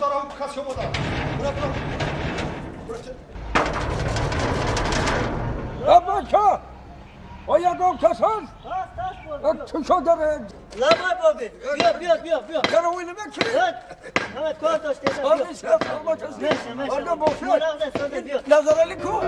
دارم کس شما دارم بچه آیا گم کس هست؟ تو شو داره لبای بابی بیا در اویل بکری همه کار داشته آنی شرف فرما کسی آنگا بخیر بیا نظر علی کو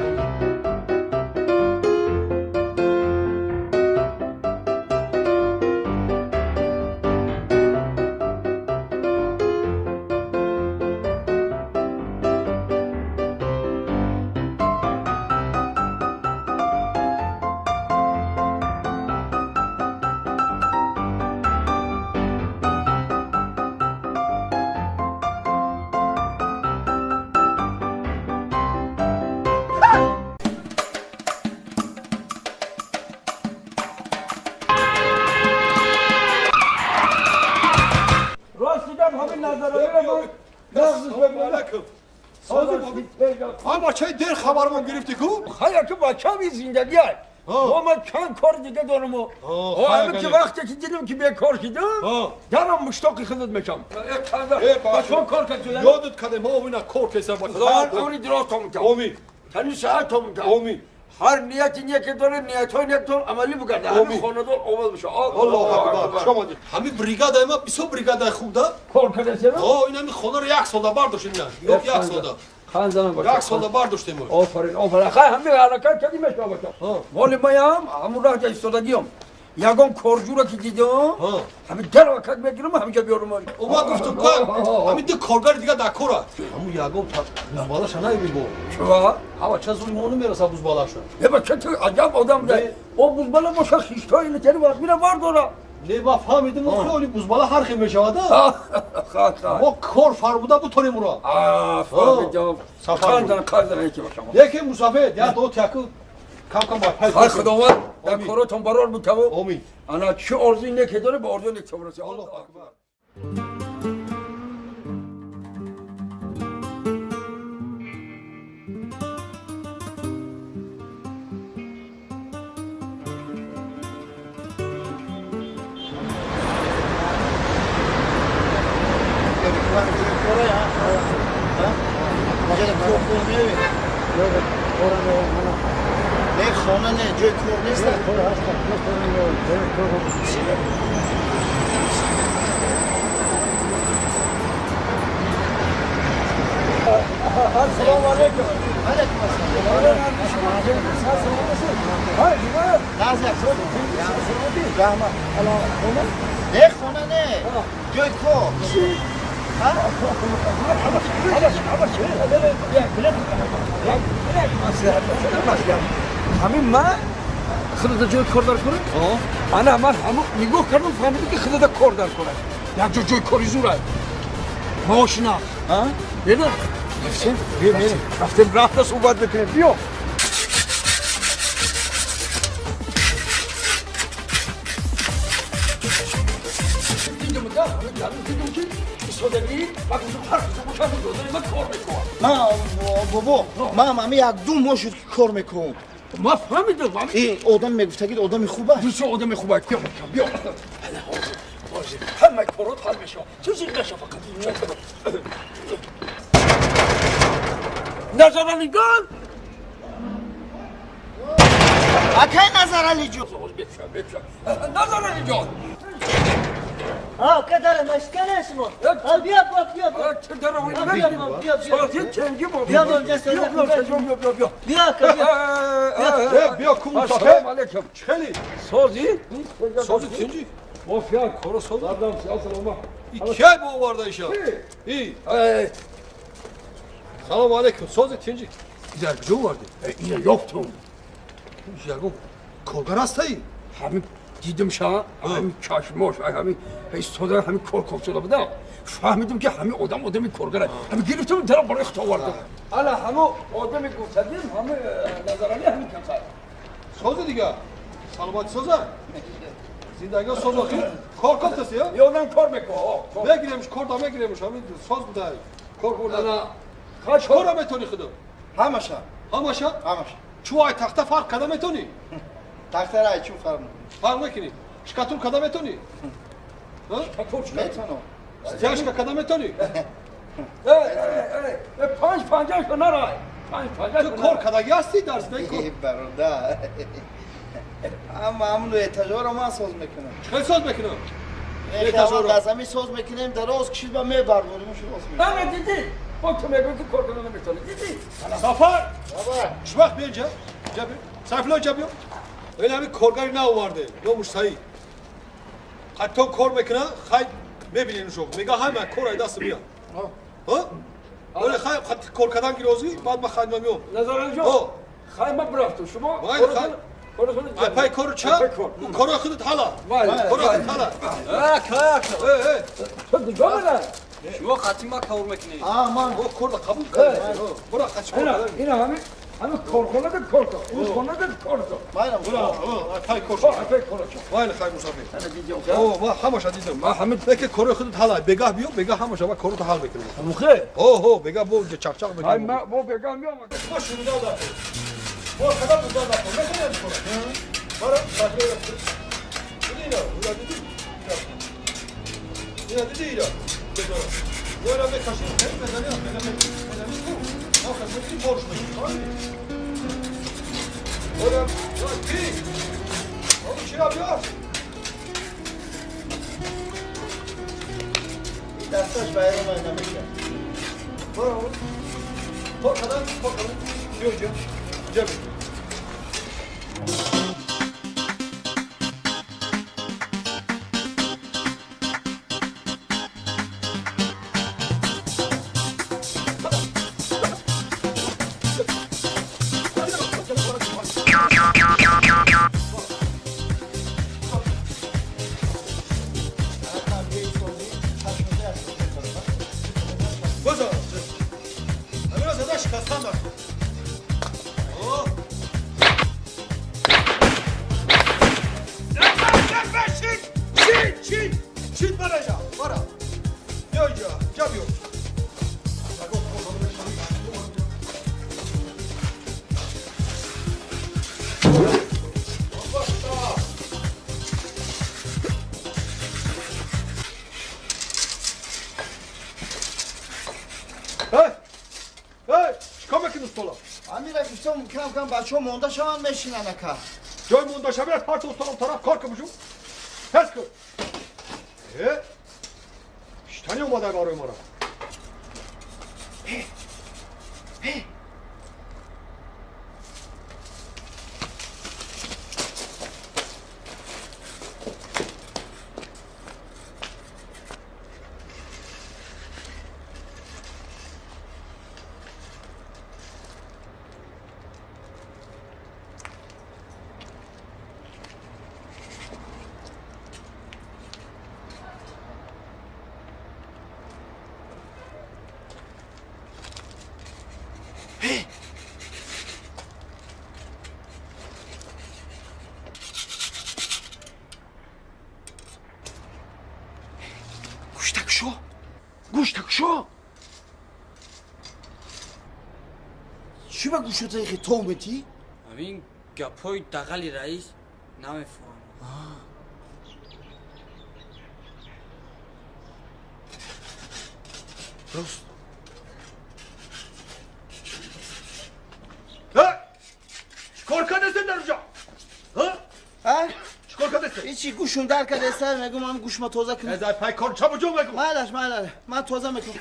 بچه دیر خبرمون گرفتی کو؟ خیلی که بچه بی زندگی های با من چند کار دیگه دارم و همه که وقتی که دیدم که بیکار شدم درم مشتاق خودت میشم بچه کار کرد یادت کده ما اوینا کار کسر خدا اونی دراز تا میکنم آمین تنی ساعت تا میکنم آمین هر نیتی که داره نیت های نیت عملی بگرده همین خاندان اول بشه الله اکبر شما دید همین بریگاد ما بسیار بریگاد خوب ده کار کرده سر این همین خانه رو یک سال برداشتیم نه یک سال خان زمان باشه یک سال برداشتیم آفرین خیلی همین حرکت کردیم اشتباه باشه ولی من همون راه ایستادگیم یگان کارجو که دیدم همین در وقت میگیرم همینجا بیارم اوما گفتم که همین دو کارگر دیگه در کاره همون یگان بوزبالش نمیگو چرا؟ هوا چه ظلمونو میرسه بوزبالش یه بچه تو عجب آدم ده او بوزبالا باشه خیشتای اینه وقت میره برداره نه با فهمیدم اون خیلی بوزبالا هر خیلی میشود ما کار فرموده بطوریم رو فهمیدم کار دارن یکی باشم یکی مسافر یا دو تکو کم باید خواهی خداوند در کاراتون برار بتوه آمین انا چه ارزوی نکه داره به ارزوی نکه برسی الله اکبر نه خانه نه جای کار نیست السلام علیکم علیکم السلام نه خانه نه جای کار همین من خودت جای کار دار کنه؟ انا من همون نگاه کردم فهمیدم که خودت کار دار کنه یک جای کاری زوره ماشینا بیدن رفتیم رفت صحبت بکنیم بیا بابا من همه یک دو ماه شد که کار میکنم ما فهمیدم این آدم میگفته که آدم خوبه چه آدم خوبه بیا همه کارات حل میشه چیزی نشه فقط نظر علی جان اکی نظر علی جان نظر علی جان کدر مشکل اسمو بیا چه در اوی بیا سازی چنگی با بیا بیا کم السلام علیکم خیلی سازی چنجی مافیا کارو ساز دادم سلام این کی با آورده ایشا ای سلام علیکم سوز چنجی در کجا آوردی این یافتم یگو کارگر هستی همین دیدم شما همین چشماش همین ایستاده همین کار شده بودم فهمیدم که همین آدم کارگره همین گرفتم درم برای خود آوردم حالا همه آدم گفتدیم همه نظرانی همین کمتر سوز دیگه سلامت سوزه زندگی سوز آخی کار کن تسی یا؟ یادم کار میکنه بگیریمش کار دا میگیریمش همین سوز بوده کار کنه کار کار میتونی خدا همشه چوهای تخته فرق کده میتونی تخته رای چون فرق میکنی شکاتور کده میتونی میتونم زیاشکا کده میتونی پنج نرای. تو کار کدایی هستی درس نکن. ای برادر همون اتجار ما ساز میکنم چه ساز بکنم؟ خیلی قسمی ساز میکنیم دراز کشید و میبروریم شروع آره دیدی. با تو میگم که کار کنم نمیتونه. دیدی؟ سفر بابا شوخ بیا اینجا. اینجا بیا. سیفلا اینجا بیا. این همین کارگری نآورده. نامش صحیح. حتی کار میکنه خیلی میبینین شو. میگه همه کار دست بیا. ها؟ ولی خیلی کار کردن گیروزی بعد ما خیلی میام. نظر جو. خیلی مبرفت شما. پای کارو چه؟ کارو خودت حالا. کارو خودت حالا. تو دیگه بله. شما خطی ما کار میکنی. من او کار قبول کرد. برو خاطر کار. اینا همه کار کنه کار کن. اون کنه کار کن. منم پای کار. پای کار کن. وای خیلی مسافر. او ما همش دیدم. ما همه که کارو خودت حالا بگاه بیو بگاه همش ما کارو تو حال میکنیم. مخه. اوه بگاه بو چاق چاق های میکنیم. ما بو بگم میام. ما شروع داد. ما کدام داد داد. نکنیم کار. برو خاطر. اینا دیدی. اینا دیدی. ولا ما كاشين كيف بدنا ما خدمتي بورش ولا كي هو شي ابيض دستش باید من نمیشه برو فوق هذا جوجو جاب کم بچه ها مونده شوند میشینن اکا جای مونده شوید از پارت استانم طرف کار کنمشون پس کن شتانی اومده بارای ما را گوشتک شو چی با گوشت خیلی تو میتی؟ همین گپای دقلی رئیس نمیفهم درست چیکار کرده در اونجا؟ چیکار کرده؟ هیچی گوشون در کرده سر میگم من گوش ما توزه کنم از پای کار چه بجو میگم؟ من توزه میکنم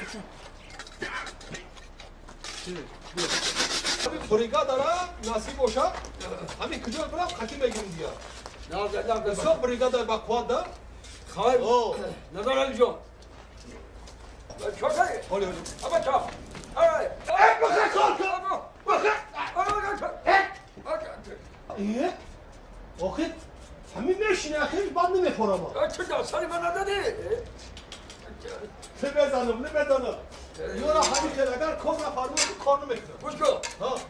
بریگا داره نصیب باشه همین کجا برم خطی میگیریم دیگه بسیار بریگا داره با قوت ده خواهی نظر علی جان چوکه حالی اما چا بخیر کار کن بخیر آخه همین میشینه اخیر بعد نمیخورم چه داستانی من ندادی؟ نمیدانم یورا همین که اگر کار نفرمون کار نمیکنم گوش کن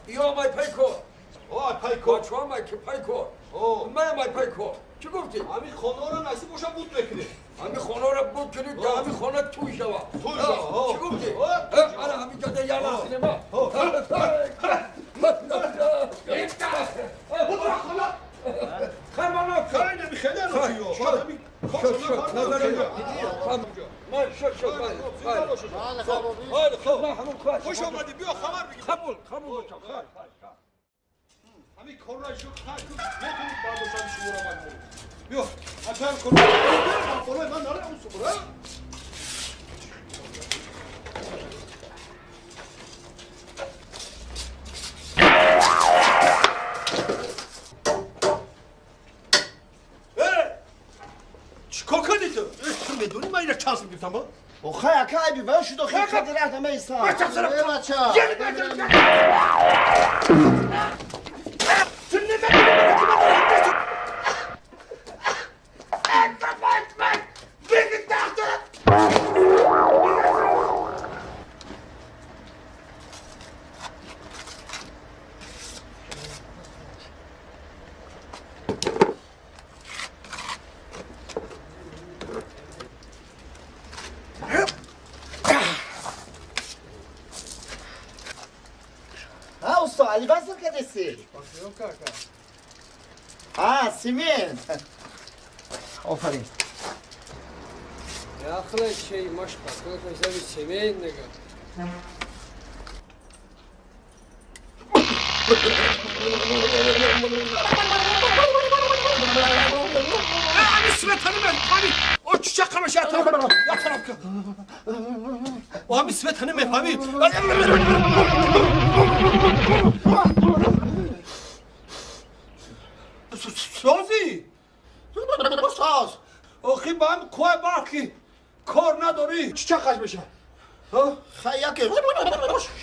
یا مای پای کن پای کار بچه مای که پای کن من مای پای کن چی گفتی؟ همین خانه رو نصیب باشه بود بکنی همین خانه رو بود کنید که همین خانه توی شوا چی گفتی؟ انا همین جاده یالا سینما خیلی کاری نمیخواد نمیخواد خوش آمدی بیا خبر بگیر قبول همین کارایشو خاک میتونید برداشتن شما رو من بیا حتما کارای بالای من نره اون سوره چیکار کردی تو میدونی من اینو چانس میگفتم ها خیلی کاری بیوش شد خیلی خیلی رفتم ایسا بچه علی بازم کدیسی سیمین آفرین يا اخي شيء مشبك كيف يسوي سمين نقا اسمت هنمن فهمی او چیچه قمش یا طرف که او هم اسمت هنمن فهمی سازی ساز آخی با هم کوه باکی کار نداری چیچه قش بشه خیلی که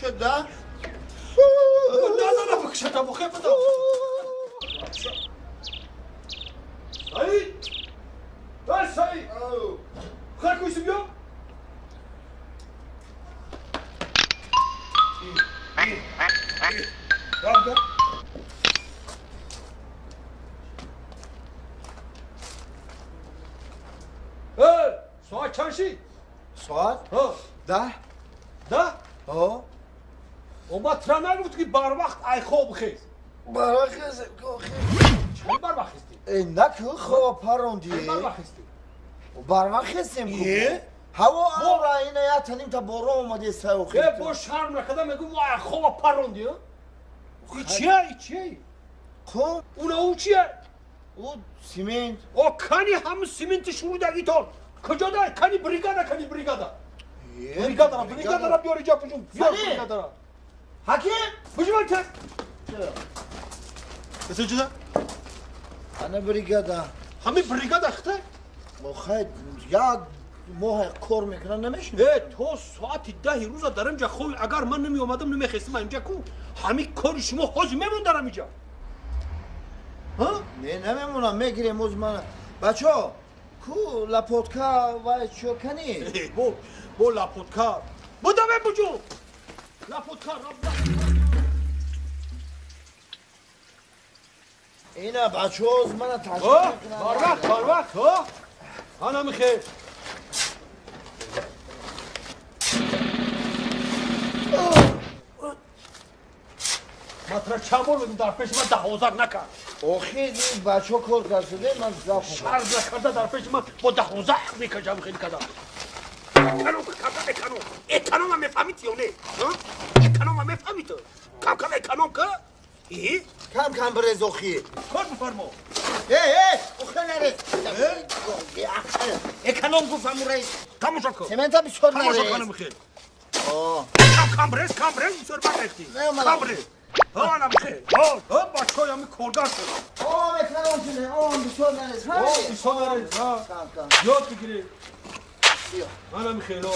شده نداره بکشه تا بخیر بدا سعید سعید خیلی کویسی بیا ساعت چند شی؟ ساعت؟ 10 اومد ترا نگفت که بر وقت ای خواب خیز بر وقت خیز چند بر وقت خیزی؟ این نکه خواب پروندیه بر وقت خیزی؟ بر وقت خیزیم که هوا آورا اینه یا تنیم تا برو اومده سو خیز با شرم نکده میگو ما ای خواب پروندیه ای چیه؟ خب او چیه؟ او سیمنت او کنی هم سیمنت شروع دگی تون کجا ده؟ کنی بریگادا بریگادا را بیاری جا پشون بیار بریگادا را حکیم پشون من تک بسه چیزه؟ انا بریگادا همین بریگادا اخته؟ خیلی یا ماه کار میکنن نمیشن تو ساعت 10 روزا در اینجا خوی اگر من نمی اومدم نمیخستم اینجا کو همین کار شما حاضر میمون دارم اینجا نه نمیمونم میگیریم مزمانه بچه ها کو لپوتکا و چو کنی بو لپوتکا بودمه بجو لپوتکا اینا بچه ها از من تشکر میکنم بار وقت انا میخیر مطرح چند بار بدیم در پیش من 10,000 نکرد آخی این بچه ها کار کرده من زفت شرز نکرده در پیش من با 10,000 میکشم خیلی کدام اکنوم هم میفهمید یا نه؟ اکنوم هم میفهمید کم اکنوم که؟ کم برز آخی کار بفرما اخی نره اکنوم گفتم رئیس کموشا کن سمنتا بیشتر نره کموشا کنم خیلی کم برز بسر برختی کم برز آنم خیلی بچه های همین کارگر شد اکنوم چونه بیشتر نره بیشتر نره یاد بگیری منم خیلی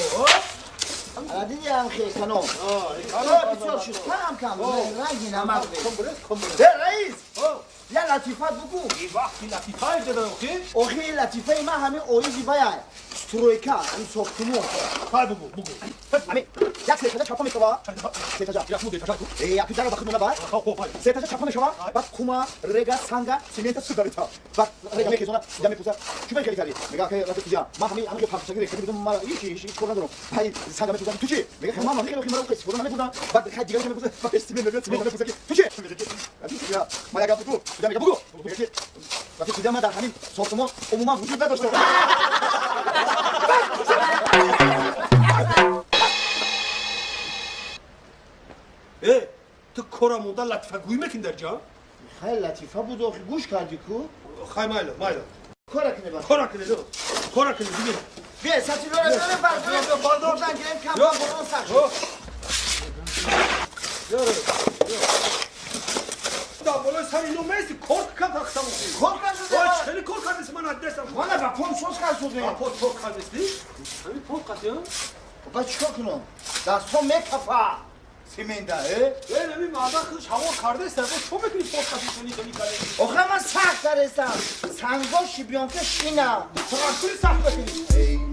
دیدی هم خیلی کنم بسیار شد کم رنگی نمک رئیس یه لطیفت بگو این وقتی لطیفه جدا اخی اخی لطیفه من همین اویزی باید строyka این ساختمون های بگو بگو همین یک سه چاپا میشوا سه تا یک مودی تشکر یک پیتر وقت مونده بعد خب های سه تا چاپا میشوا بعد کوما رگا سانگا سیمنت سوداریتا بعد رگا میکشونه جمع پوسا چی میگی کاری میگه که رفت کجا ما همین همین پاکستانی رکھتے بودم ما هیچ کار ندارم های سانگا میپوسا تو چی میگه ما ما خیلی خیلی کسی بودم نمیبودم بعد خیلی دیگه میپوسا بعد استیمن میپوسا تو چی میگه ما یا بگو میگه بگو میگه وقتی کجا ما در همین ساختمون عموما وجود نداشته تو کورموندا لطفه گویی میکنی در جا خیلی لطیفه بود آخه گوش کردی کو خای مایلا کارا کنه با کورا کنی دیگه بیا ساتی رو بره بردار باردار گرم کم با برون سخت دا بالا سر اینو میسی کورک کن تاختم کار کنه وای چلی کورک کردیس من ادرسم والا با پون سوز کرد شده پول کردیستی همین پول کردیم با چیکار کنم دستم میکفا سیمنده این همین مادر خودش هوا کرده است چون میکنی پول کردیستی کنی آخه من سخت درستم سنگا شیبیان که شینم تراکتوری سخت بکنی